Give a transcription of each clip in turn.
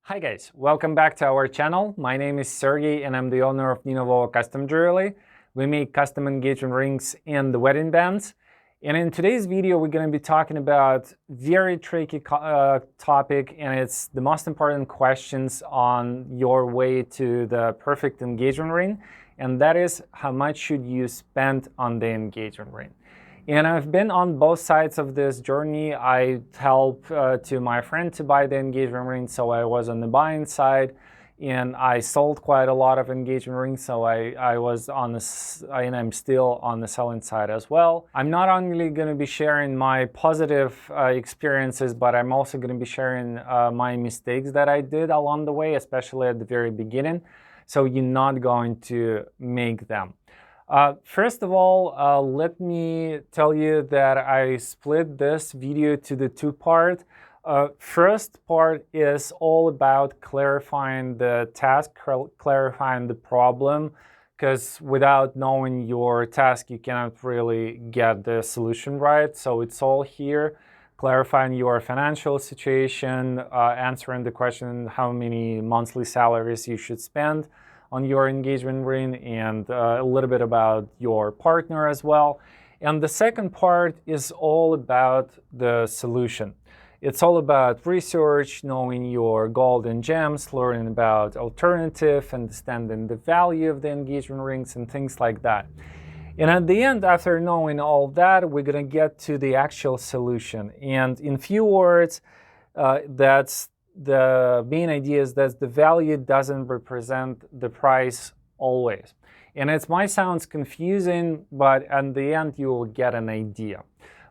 Hi guys, welcome back to our channel. My name is Sergey and I'm the owner of NinaVova Custom Jewelry. We make custom engagement rings and the wedding bands. And in today's video, we're going to be talking about very tricky topic, and it's the most important questions on your way to the perfect engagement ring. And that is, how much should you spend on the engagement ring? And I've been on both sides of this journey. I helped to my friend to buy the engagement ring, so I was on the buying side, and I sold quite a lot of engagement rings, so I was on the, and I'm still on the selling side as well. I'm not only going to be sharing my positive experiences, but I'm also going to be sharing my mistakes that I did along the way, especially at the very beginning, so you're not going to make them. First of all, let me tell you that I split this video to the two parts. First part is all about clarifying the task, clarifying the problem, because without knowing your task, you cannot really get the solution right. So it's all here, clarifying your financial situation, answering the question how many monthly salaries you should spend on your engagement ring, and a little bit about your partner as well. And the second part is all about the solution. It's all about research, knowing your golden gems, learning about alternative, understanding the value of the engagement rings and things like that. And at the end, after knowing all that, we're gonna get to the actual solution. And in few words, that's the main idea is that the value doesn't represent the price always. And it might sound confusing, but at the end you will get an idea.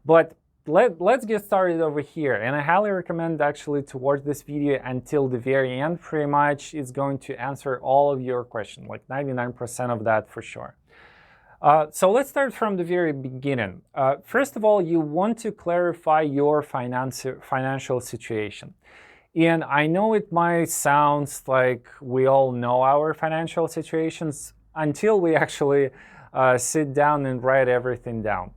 But let's get started over here. And I highly recommend actually to watch this video until the very end. Pretty much it's going to answer all of your questions, like 99% of that for sure. So let's start from the very beginning. First of all, you want to clarify your financial situation. And I know it might sound like we all know our financial situations until we actually sit down and write everything down.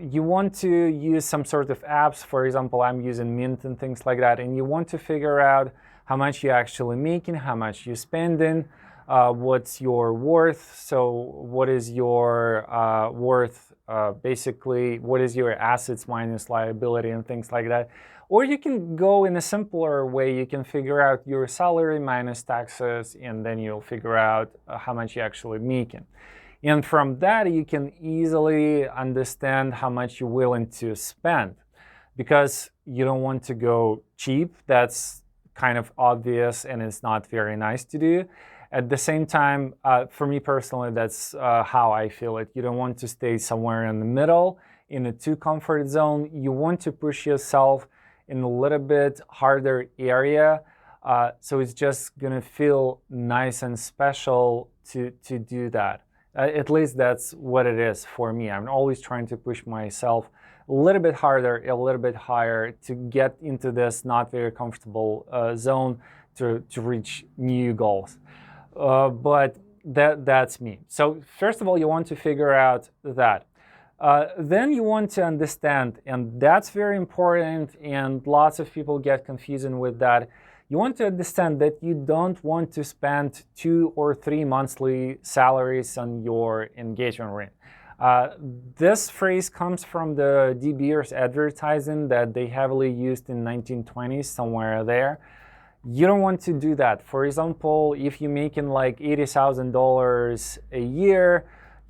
You want to use some sort of apps. For example, I'm using Mint and things like that. And you want to figure out how much you're actually making, how much you're spending, what's your worth. So what is your worth? Basically, what is your assets minus liability and things like that. Or you can go in a simpler way. You can figure out your salary minus taxes, and then you'll figure out how much you're actually making. And from that, you can easily understand how much you're willing to spend, because you don't want to go cheap. That's kind of obvious, and it's not very nice to do. At the same time, for me personally, that's how I feel it. You don't want to stay somewhere in the middle, in a too comfort zone. You want to push yourself in a little bit harder area, so it's just gonna feel nice and special to do that. At least that's what it is for me. I'm always trying to push myself a little bit harder, a little bit higher, to get into this not very comfortable zone to reach new goals. But that's me. So first of all, you want to figure out that. Then you want to understand, and that's very important, and lots of people get confusing with that. You want to understand that you don't want to spend 2 or 3 monthly salaries on your engagement ring. This phrase comes from the De Beers advertising that they heavily used in 1920s, somewhere there. You don't want to do that. For example, if you're making like $80,000 a year,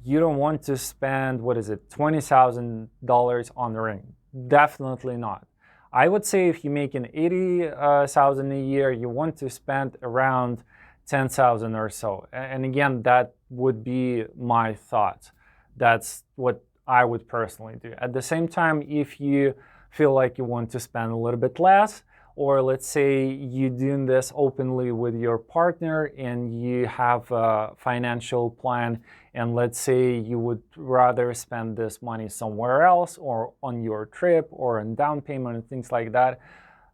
you don't want to spend, $20,000 on the ring. Definitely not. I would say if you're making $80,000 a year, you want to spend around $10,000 or so. And again, that would be my thoughts. That's what I would personally do. At the same time, if you feel like you want to spend a little bit less, or let's say you're doing this openly with your partner and you have a financial plan, and let's say you would rather spend this money somewhere else, or on your trip, or on down payment and things like that,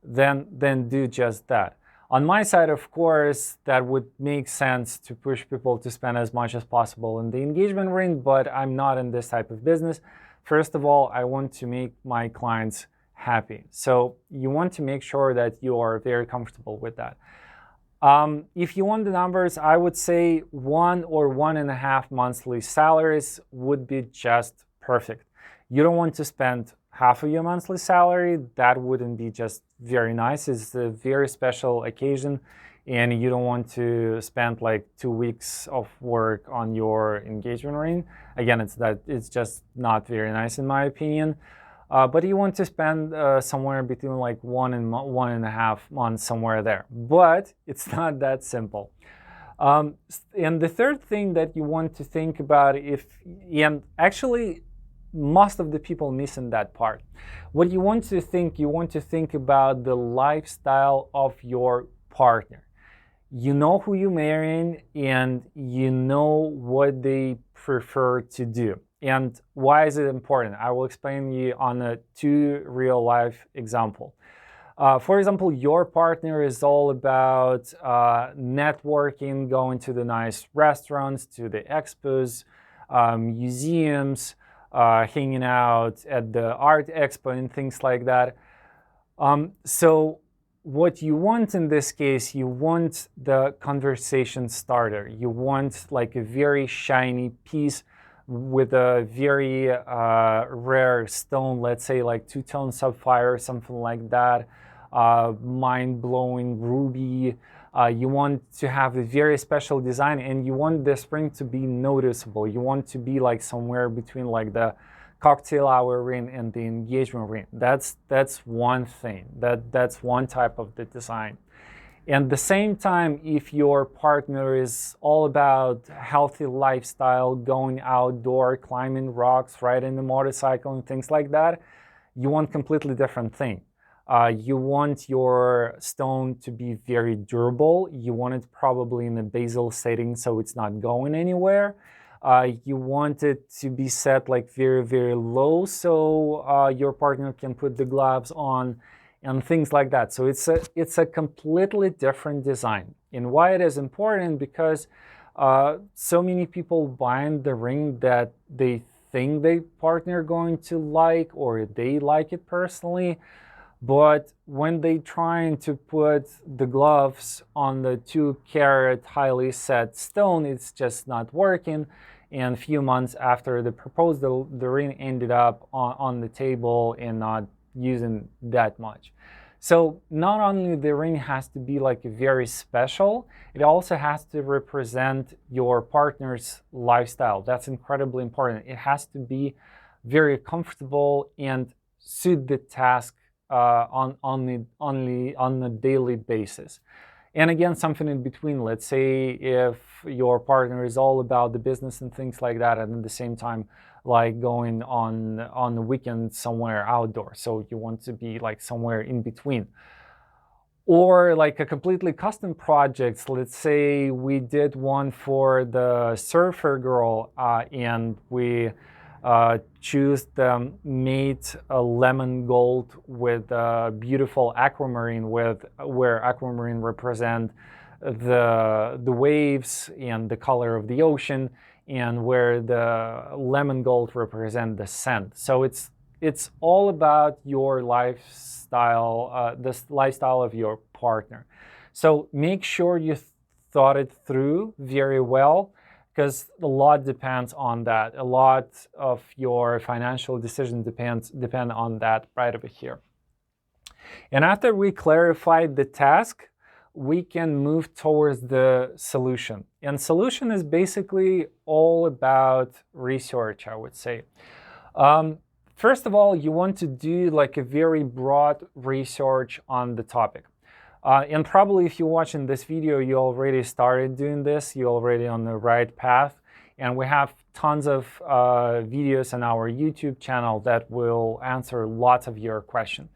then do just that. On my side, of course, that would make sense to push people to spend as much as possible in the engagement ring, but I'm not in this type of business. First of all, I want to make my clients happy. So you want to make sure that you are very comfortable with that. If you want the numbers, I would say 1 or 1.5 monthly salaries would be just perfect. You don't want to spend half of your monthly salary. That wouldn't be just very nice. It's a very special occasion, and you don't want to spend like 2 weeks of work on your engagement ring. Again, it's just not very nice in my opinion. But you want to spend somewhere between like 1 and 1.5 months, somewhere there. But it's not that simple. And the third thing that you want to think about, and actually most of the people missing that part. What you want to think about the lifestyle of your partner. You know who you're marrying, and you know what they prefer to do. And why is it important? I will explain you on a 2 real life example. For example, your partner is all about networking, going to the nice restaurants, to the expos, museums, hanging out at the art expo and things like that. So what you want in this case, you want the conversation starter. You want like a very shiny piece with a very rare stone, let's say like 2-tone sapphire or something like that, mind-blowing ruby. You want to have a very special design, and you want this ring to be noticeable. You want to be like somewhere between like the cocktail hour ring and the engagement ring. That's one thing. That's one type of the design. And at the same time, if your partner is all about healthy lifestyle, going outdoor, climbing rocks, riding the motorcycle and things like that, you want completely different thing. You want your stone to be very durable. You want it probably in a bezel setting so it's not going anywhere. You want it to be set like very, very low so your partner can put the gloves on and things like that. So it's a completely different design. And why it is important? Because so many people buying the ring that they think their partner going to like, or they like it personally, but when they trying to put the gloves on the 2-carat highly set stone, it's just not working. And a few months after the proposal, the ring ended up on the table and not using that much. So not only the ring has to be like very special, it also has to represent your partner's lifestyle. That's incredibly important. It has to be very comfortable and suit the task on a daily basis. And again, something in between. Let's say if your partner is all about the business and things like that, and at the same time like going on the weekend somewhere outdoor, so you want to be like somewhere in between. Or like a completely custom project. Let's say we did one for the surfer girl, and we choose the mate lemon gold with beautiful aquamarine, where aquamarine represent the waves and the color of the ocean, and where the lemon gold represent the sand. So it's all about your lifestyle, the lifestyle of your partner. So make sure you thought it through very well, because a lot depends on that. A lot of your financial decision depend on that right over here. And after we clarified the task, we can move towards the solution. And solution is basically all about research, I would say. First of all, you want to do like a very broad research on the topic. And probably if you're watching this video, you already started doing this, you're already on the right path. And we have tons of videos on our YouTube channel that will answer lots of your questions.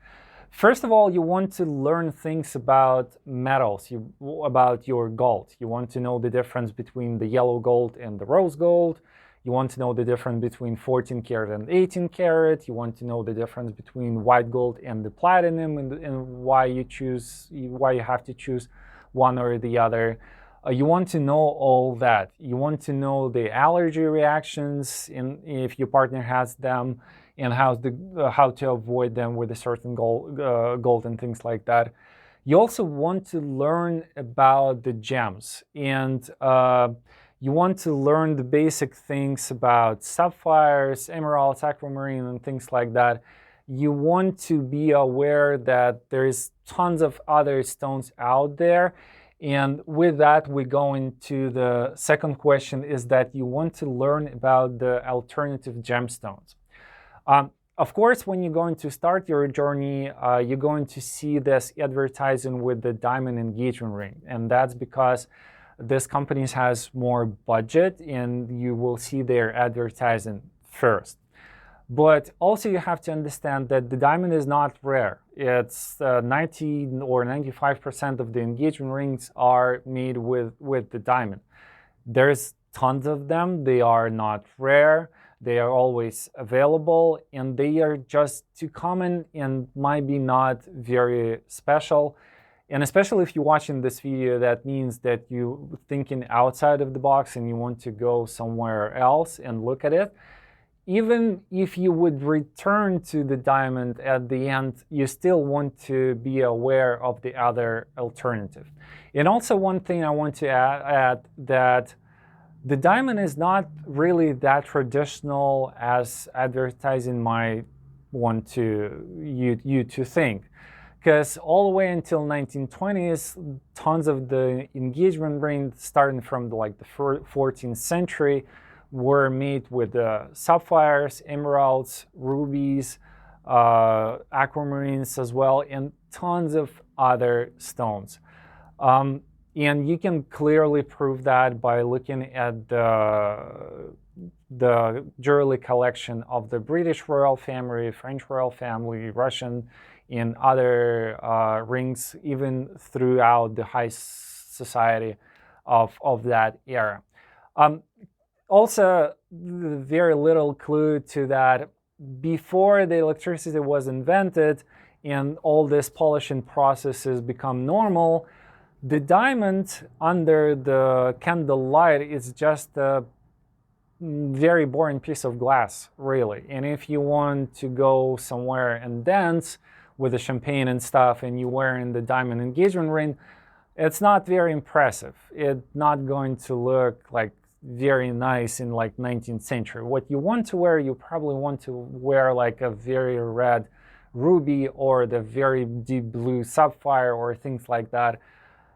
First of all, you want to learn things about metals, about your gold. You want to know the difference between the yellow gold and the rose gold. You want to know the difference between 14 karat and 18 karat. You want to know the difference between white gold and the platinum, and why you have to choose one or the other. You want to know all that. You want to know the allergy reactions, if your partner has them. and how to avoid them with a certain gold and things like that. You also want to learn about the gems, and you want to learn the basic things about sapphires, emeralds, aquamarine, and things like that. You want to be aware that there's tons of other stones out there. And with that, we go into the second question, is that you want to learn about the alternative gemstones. Of course, when you're going to start your journey, you're going to see this advertising with the diamond engagement ring. And that's because this company has more budget and you will see their advertising first. But also you have to understand that the diamond is not rare. It's 90 or 95% of the engagement rings are made with the diamond. There's tons of them. They are not rare. They are always available, and they are just too common and might be not very special. And especially if you're watching this video, that means that you're thinking outside of the box and you want to go somewhere else and look at it. Even if you would return to the diamond at the end, you still want to be aware of the other alternative. And also one thing I want to add that the diamond is not really that traditional as advertising might want you to think. Because all the way until 1920s, tons of the engagement rings, starting from the 14th century, were made with sapphires, emeralds, rubies, aquamarines as well, and tons of other stones. And you can clearly prove that by looking at the jewelry collection of the British royal family, French royal family, Russian, and other rings, even throughout the high society of that era. Also, very little clue to that, before the electricity was invented and all these polishing processes become normal, the diamond under the candle light is just a very boring piece of glass, really. And if you want to go somewhere and dance with the champagne and stuff and you're wearing the diamond engagement ring, it's not very impressive. It's not going to look like very nice in 19th century. What you want to wear, you probably want to wear like a very red ruby or the very deep blue sapphire or things like that.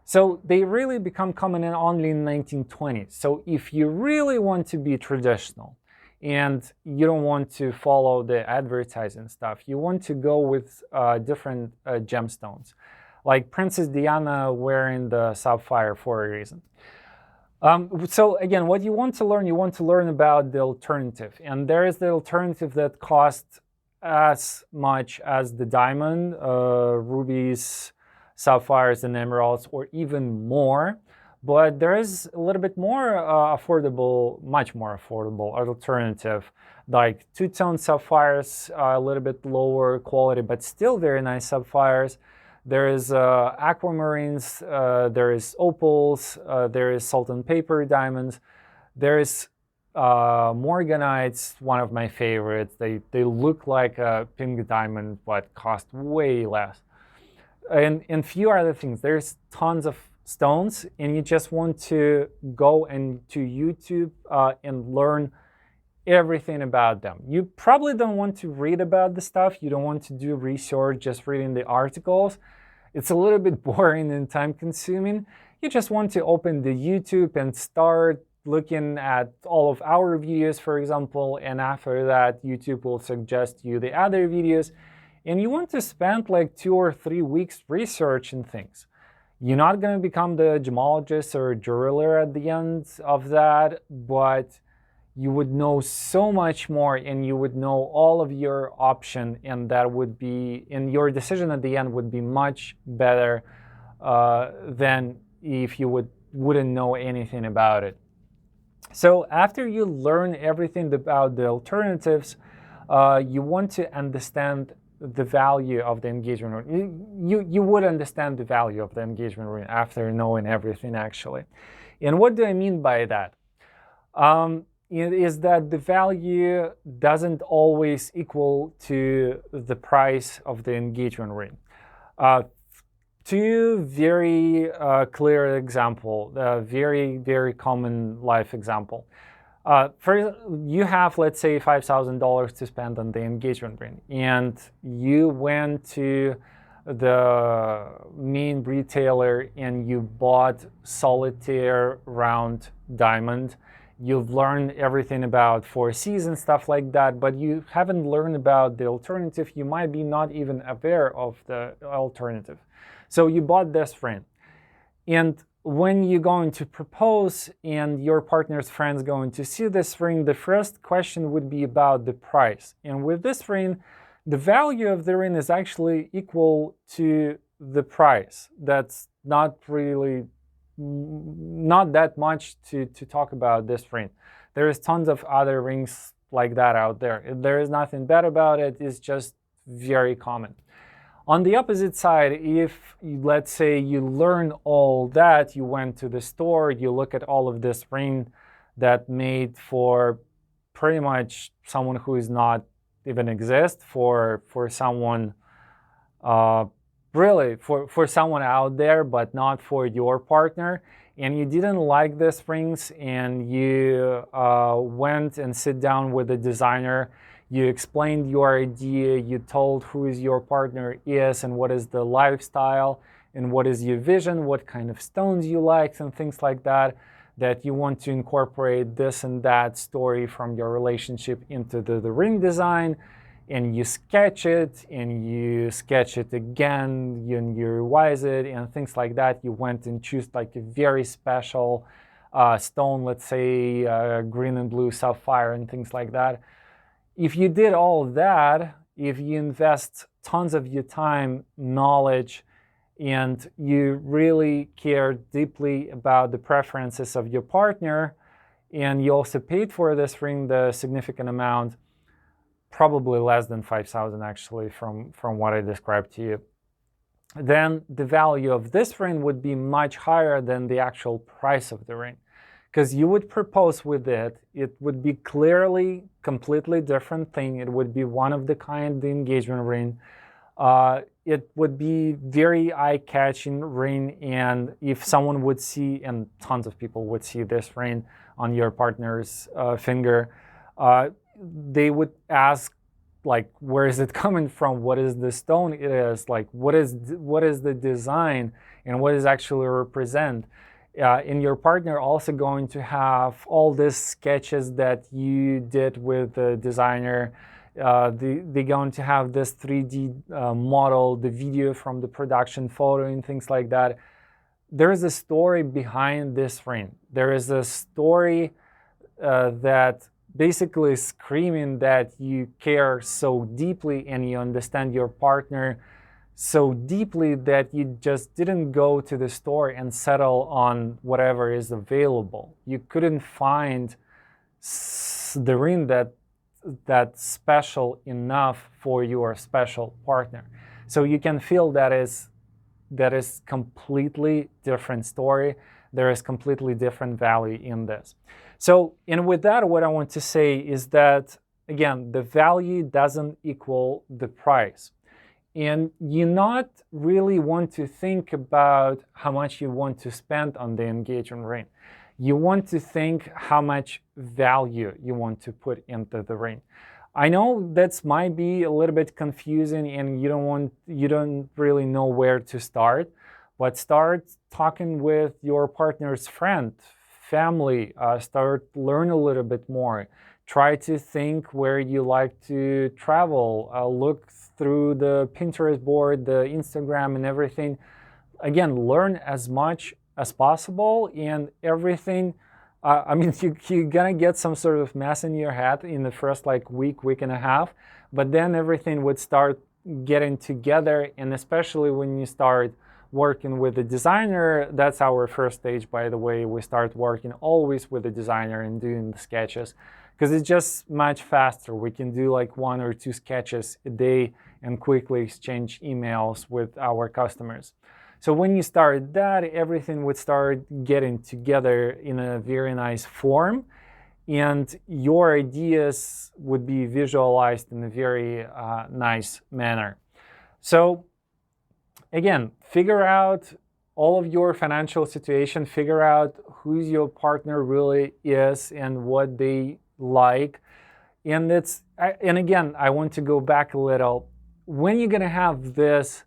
So they really become common only in 1920s. So if you really want to be traditional and you don't want to follow the advertising stuff, you want to go with different gemstones, like Princess Diana wearing the sapphire for a reason. So again, what you want to learn about the alternative. And there is the alternative that costs as much as the diamond, rubies, sapphires, and emeralds, or even more. But there is a little bit more affordable, much more affordable alternative, like two-tone sapphires, a little bit lower quality, but still very nice sapphires. There is aquamarines, there is opals, there is salt and pepper diamonds. There is morganites, one of my favorites. They look like a pink diamond, but cost way less. And few other things. There's tons of stones, and you just want to go into YouTube and learn everything about them. You probably don't want to read about the stuff. You don't want to do research just reading the articles. It's a little bit boring and time consuming. You just want to open the YouTube and start looking at all of our videos, for example, and after that, YouTube will suggest you the other videos. And you want to spend like 2 or 3 weeks researching things. You're not going to become the gemologist or jeweler at the end of that, but you would know so much more, and you would know all of your options, and that would be, and your decision at the end would be much better than if you wouldn't know anything about it. So after you learn everything about the alternatives, you want to understand the value of the engagement ring. You would understand the value of the engagement ring after knowing everything, actually. And what do I mean by that? is that the value doesn't always equal to the price of the engagement ring. Two very clear example, very common life example. First, you have, let's say, $5,000 to spend on the engagement ring, and you went to the main retailer and you bought solitaire round diamond. You've learned everything about 4Cs and stuff like that, but you haven't learned about the alternative. You might be not even aware of the alternative. So you bought this ring. And when you're going to propose and your partner's friend's going to see this ring, the first question would be about the price. And with this ring, the value of the ring is actually equal to the price. That's not that much to talk about this ring. There is tons of other rings like that out there. There is nothing bad about it. It's just very common. On the opposite side, if, let's say, you learn all that, you went to the store, you look at all of this ring that made for pretty much someone who is not even exist, for someone really for someone out there, but not for your partner, and you didn't like these rings, and you went and sit down with the designer, you explained your idea, you told who is your partner is and what is the lifestyle and what is your vision, what kind of stones you like and things like that, that you want to incorporate this and that story from your relationship into the ring design, and you sketch it again, you revise it and things like that. You went and choose like a very special stone, let's say green and blue sapphire and things like that. If you did all that, if you invest tons of your time, knowledge, and you really care deeply about the preferences of your partner, and you also paid for this ring the significant amount, probably less than 5,000 actually from what I described to you, then the value of this ring would be much higher than the actual price of the ring. Because you would propose with it, it would be clearly completely different thing. It would be one of the kind, the engagement ring. It would be very eye-catching ring, and if someone would see, and tons of people would see this ring on your partner's finger, they would ask, like, where is it coming from? What is the stone it is? Like, what is the design and what is actually represent? And your partner also going to have all these sketches that you did with the designer. They're going to have this 3D model, the video from the production photo and things like that. There is a story behind this ring. There is a story that basically is screaming that you care so deeply and you understand your partner so deeply that you just didn't go to the store and settle on whatever is available. You couldn't find the ring that's special enough for your special partner. So you can feel that is completely different story. There is completely different value in this. So, and with that, what I want to say is that, again, the value doesn't equal the price. And you not really want to think about how much you want to spend on the engagement ring. You want to think how much value you want to put into the ring. I know that might be a little bit confusing and you don't really know where to start, but start talking with your partner's friend, family, start learn a little bit more. Try to think where you like to travel, look through the Pinterest board, the Instagram and everything. Again, learn as much as possible, and everything, I mean, you're gonna get some sort of mess in your head in the first like week and a half, but then everything would start getting together, and especially when you start working with the designer, that's our first stage, by the way. We start working always with the designer and doing the sketches, because it's just much faster. We can do like 1 or 2 sketches a day and quickly exchange emails with our customers. So when you start that, everything would start getting together in a very nice form. and your ideas would be visualized in a very nice manner. So again, figure out all of your financial situation, figure out who your partner really is and what they like. And again, I want to go back a little. When you're gonna have this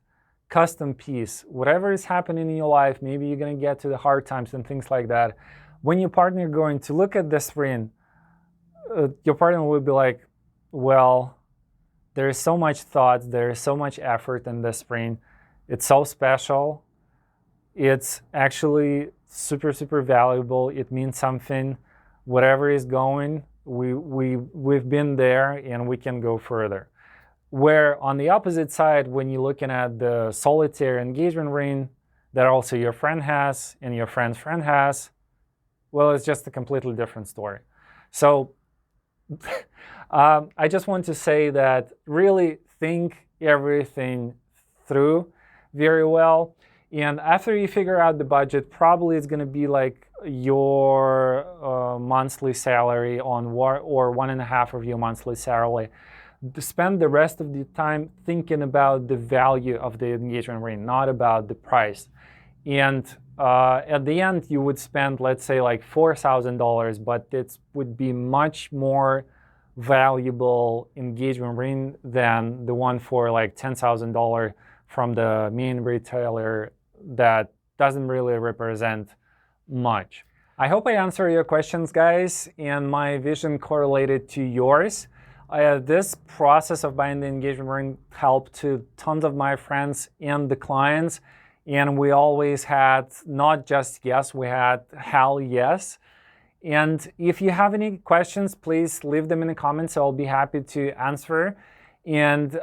custom piece, whatever is happening in your life, maybe you're gonna get to the hard times and things like that. When your partner is going to look at this ring, your partner will be like, well, there is so much thought, there is so much effort in this ring. It's so special. It's actually super, super valuable. It means something. Whatever is going, we've been there and we can go further. Where on the opposite side, when you're looking at the solitaire engagement ring that also your friend has and your friend's friend has, well, it's just a completely different story. So I just want to say that really think everything through very well. And after you figure out the budget, probably it's going to be like your monthly salary or 1.5 of your monthly salary. Spend the rest of the time thinking about the value of the engagement ring, not about the price. And at the end, you would spend, let's say, like $4,000, but it would be much more valuable engagement ring than the one for like $10,000 from the main retailer that doesn't really represent much. I hope I answered your questions, guys, and my vision correlated to yours. This process of buying the engagement ring helped to tons of my friends and the clients, and we always had not just yes, we had hell yes. And if you have any questions, please leave them in the comments. I'll be happy to answer. And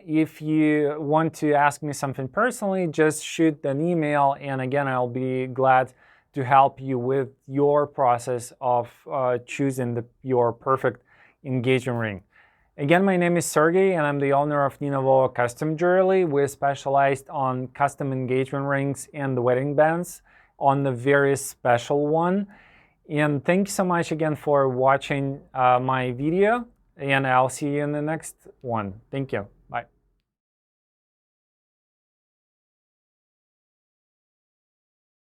if you want to ask me something personally, just shoot an email. And again, I'll be glad to help you with your process of choosing your perfect engagement ring. Again, my name is Sergey, and I'm the owner of NinaVova Custom Jewelry. We're specialized on custom engagement rings and the wedding bands on the very special one. And thank you so much again for watching my video, and I'll see you in the next one. Thank you. Bye.